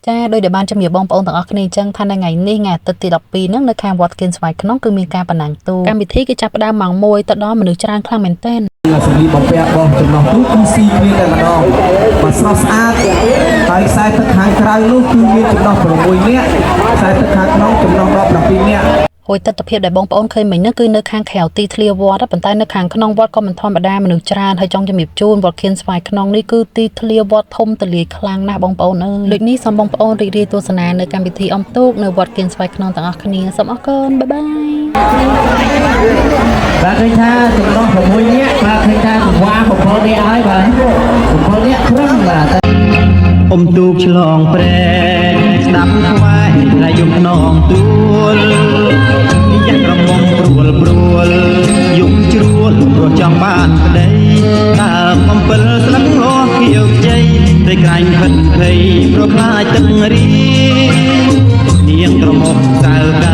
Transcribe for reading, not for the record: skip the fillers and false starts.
ចាដោយដែលបានជំរាបបងប្អូនទាំងអស់គ្នាអញ្ចឹងថានៅថ្ងៃនេះថ្ងៃអាទិត្យទី12ហ្នឹងនៅខាងវត្តគៀនស្វាយក្នុងគឺមានការប្រណាំងទូកកម្មវិធីគឺចាប់ផ្ដើមម៉ោង1ទៅដល់មនុស្សច្រើនខ្លាំងមែនទែនសម្លៀកបំពាក់របស់ចំណោះទូកគឺស៊ីគ្នាតែម្ដងបើស្រស់ស្អាតហើយខ្សែទឹកខាងក្រៅនោះគឺមានចំណោះ6នាក់ខ្សែទឹកខាងក្នុងចំណោះ17នាក់ហើយទស្សនភាពដែលបងប្អូនឃើញមិញហ្នឹងគឺនៅខាងក្រៅទីធ្លាវត្តប៉ុន្តែនៅខាងក្នុងវត្តក៏មិនធម្មតាមនុស្សច្រើនហើយចង់ជំរាបជូនវត្តខៀនស្វាយក្នុងនេះគឺទីធ្លាវត្តធំទលាយខ្លាំងណាស់បងប្អូនអើយដូចនេះសូមបងប្អូនរីករាយទស្សនានៅកម្មវិធីអុំទូកនៅវត្តខៀនស្វាយក្នុងទាំងអស់គ្នាសូមអរគុណបាយបាទឃើញថាចំណោះ6នាក់បាទឃើញថាវ៉ា7នាក់ហើយបាទ7នាក់ព្រឹងបាទអុំទូកឆ្លងព្រែកស្ដាប់ថ្វាយហើយយំនងទួលយ៉ាងក្រមុំព្រួលយំជ្រួលព្រោះចង់បានក្តីដើមអំពិលស្លឹករស់ខៀវជ័យតែក្រែងភិតភ័យព្រោះខ្លាចទឹករីនាងក្រមុំកៅ